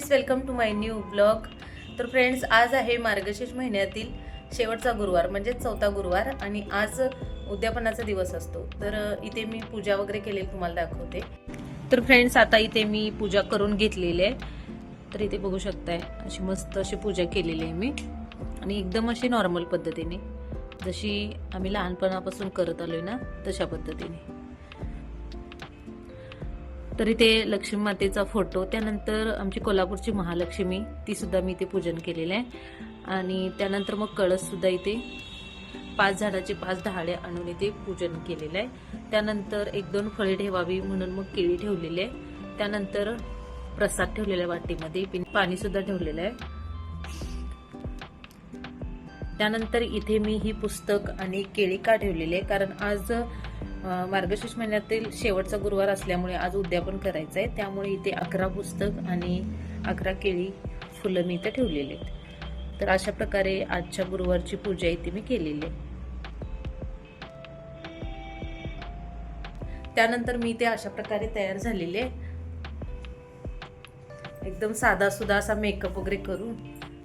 Friends, welcome to my new blog. तर friends, आज आहे मार्गशीर्ष महिन्यातील शेवटचा गुरुवार म्हणजे चौथा गुरुवार आणि आज उद्यापनाचा दिवस असतो. तर इथे मी पूजा वगैरे केलेली तुम्हाला दाखवते. तर फ्रेंड्स, आता इथे मी पूजा करून घेतलेली आहे. तर इथे बघू शकताय अशी मस्त अशी पूजा केलेली आहे मी आणि एकदम अशी नॉर्मल पद्धतीने जशी आम्ही लहानपणापासून करत आलोय ना तशा पद्धतीने. तरी ते लक्ष्मी मातेचा फोटो, त्यानंतर आमची कोल्हापूरची महालक्ष्मी ती सुद्धा मी इथे पूजन केलेलं आहे आणि त्यानंतर मग कळस सुद्धा इथे 5 झाडाचे 5 डहाळे आणून इथे पूजन केलेलं आहे. त्यानंतर 1-2 फळे ठेवावी म्हणून मग केळी ठेवलेली आहे. त्यानंतर प्रसाद ठेवलेला आहे वाटीमध्ये, पाणी सुद्धा ठेवलेलं आहे. त्यानंतर इथे मी ही पुस्तक आणि केळी का ठेवलेली आहे कारण आज मार्गशीर्ष महिन्यातील शेवटचा गुरुवार असल्यामुळे आज उद्यापन करायचं आहे. त्यामुळे इथे 11 पुस्तक आणि 11 केळी फुलं मी इथे ठेवलेली आहेत. तर अशा प्रकारे आजच्या गुरुवारची पूजा इथे मी केलेली आहे. त्यानंतर मी इथे अशा प्रकारे तयार झालेले, एकदम साधा सुद्धा असा मेकअप वगैरे करून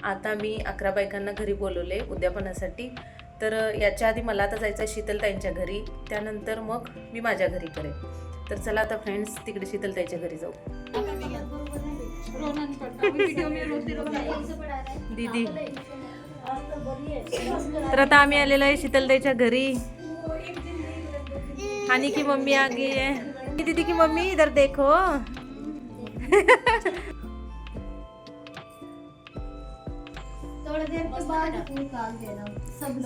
आता मी 11 बायकांना घरी बोलवले उद्यापनासाठी. तर याच्या आधी मला आता जायचं आहे शीतलताईंच्या घरी, त्यानंतर मग मी माझ्या घरी करेन. तर चला आता फ्रेंड्स तिकडे शीतलताईच्या घरी जाऊ. दीदी, तर आता आम्ही आलेलो आहे शीतलताईच्या घरी. हानी की मम्मी आ गई है. दीदी की मम्मी इधर देखो.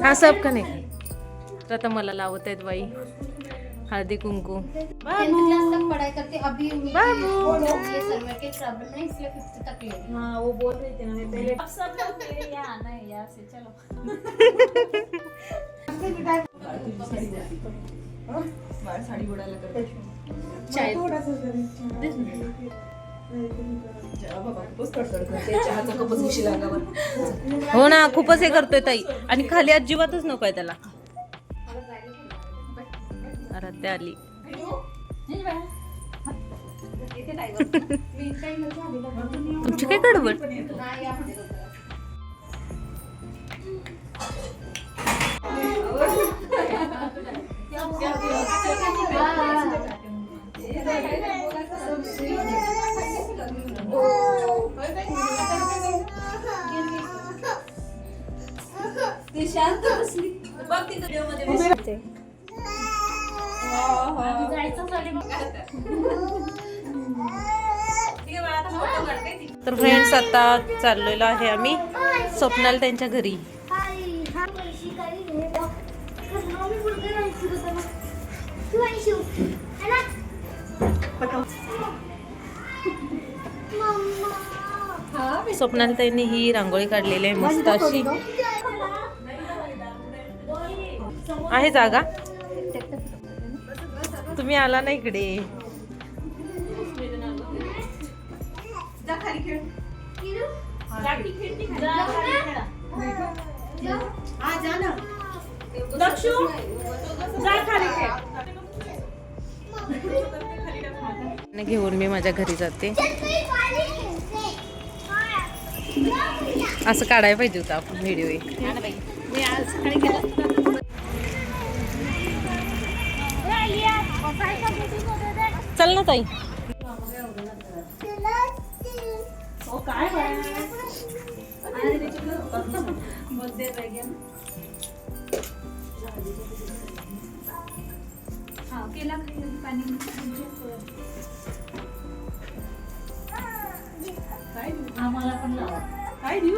हाँ सब का नहीं. तर आता मला लावत आहेत बाई हळदी कुंकू. पढ़ाई करते अभी बाबू ये सर्वर के प्रॉब्लम है इसलिए 5th तक ले. हाँ वो बोल रही थी ना मैं पहले अब सब लोग मेरे यहाँ आना है यहाँ से चलो. साड़ी बोडायला करते चाय हो ना, खूपच हे करतोय ताई आणि खाली अजिबातच नकोय त्याला. आराध्या आली. तुमची काय गडबड. शांत बसली बघ ती व्हिडिओ मध्ये बसते. तर फ्रेंड्स, आता चाललेलो आहे आम्ही स्वप्नाल त्यांच्या घरी. स्वप्नाल ताईंनी ही रांगोळी काढलेली आहे मस्त अशी. आहे जागा, तुम्ही आला ना इकडे. घेऊन मी माझ्या घरी जाते. असं काढायला पाहिजे होतं आपण व्हिडिओ. चल ना ताई. आम्हाला पण लावा. काय देऊ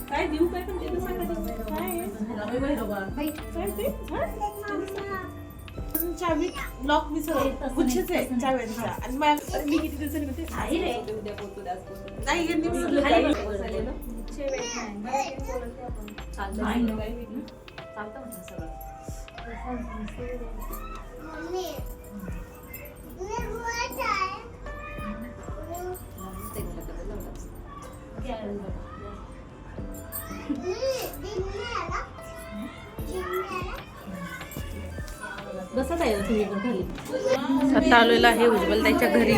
काय देऊ काय पण ते सांगा. चावी लॉक विसरले गुच्छेच आहे चाव्यांचा आणि मी किती दिवसांनी म्हणते आई रे उद्या बोलतो आज बोलतो नाही यांनी विसरलं. चालतं म्हणतात सगळं. बसत आहे तुम्ही पण खाली. आता आलेला आहे उज्ज्वल त्याच्या घरी.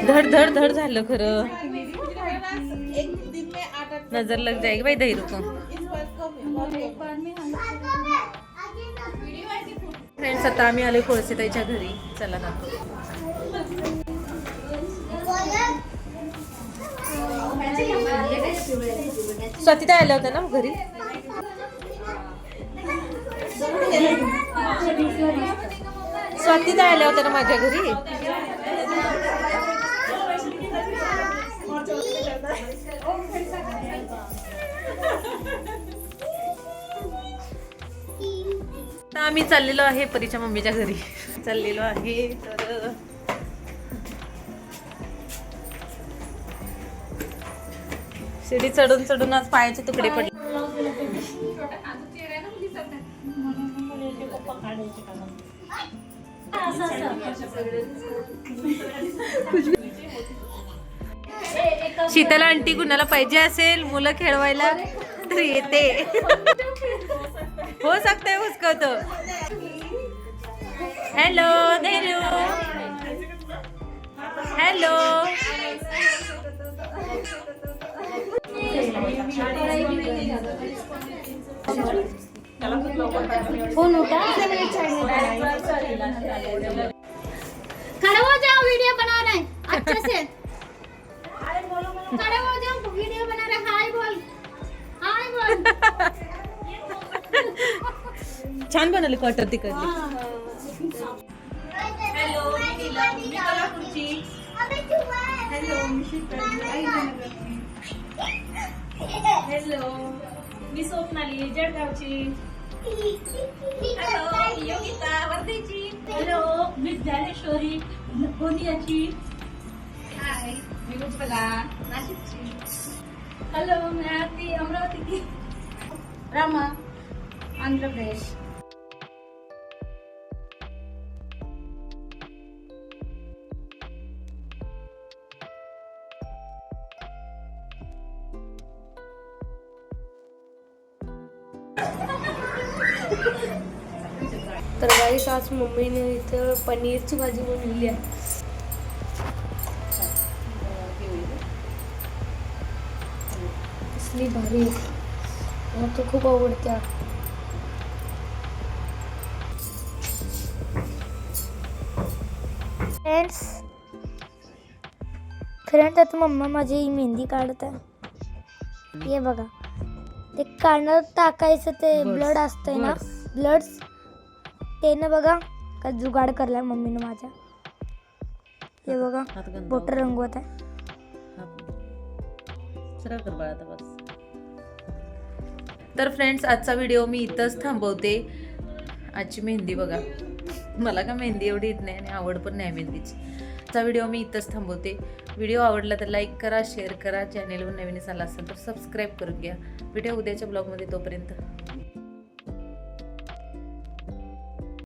धड धड धड झालं खरं. ना एक दिन में 8 नजर लग जाएगी भाई दही रुको. इस बार कम है बहुत कम है. फ्रेंड्स आता आम्ही आले कोळसेताईच्या घरी. चला दाखव. स्वातीताई आल्या होत्या ना घरी. स्वातीताई आल्या होत्या ना माझ्या घरी. तर आम्ही चाललेलो आहे परीच्या मम्मीच्या घरी. चाललेलो आहे तर शिडी चढून चढून आज पायाचे तुकडे पडले. शीतल आंटी कुणाला पाहिजे असेल मुलं खेळवायला तर येते. हो सकता है उसको तो. हेलो देरू. हेलो. फोन उठा. खड़े हो जाओ, वीडियो बना रहे हैं अच्छे से. खड़े हो जाओ, वीडियो बना रहे. हाय बोल, हाय बोल. छान बनवली क्वार्टर तिकडली. हॅलो, मी स्वप्नाली जळगावची. हॅलो, योगिता वर्धेची. हॅलो, मी ज्ञानेश्वरी गोंदियाची. हाय, मी उज्ज्वला नाशिकची. हॅलो, मी आरती अमरावतीची. रामा आंध्र प्रदेश. तर गाईस आज मम्मीने इथं पनीरची भाजी बनवली आहे. कसली भारी आहे, मला तर खूप आवडते. फ्रेंड्स आता मम्मा माझी मेहंदी काढत आहे. हे बघा ते कानात टाकायचं ते ब्लड असतंय ना, ब्लड्स ते ना बघा का जुगाड करलाय मम्मीनं माझ्या. हे बघा बोट रंगवत आहे. तर फ्रेंड्स आजचा व्हिडिओ मी इथंच थांबवते. आजची मेहंदी बघा. मला का मेहंदी एवढी येत नाही आणि आवड पण नाही मेहंदीची. आजचा व्हिडिओ मी इथंच थांबवते. व्हिडिओ आवडला तर लाईक करा, शेअर करा. चॅनेलवर नवीन झाला असेल तर सबस्क्राईब करून घ्या. भेटूया उद्याच्या ब्लॉगमध्ये. तोपर्यंत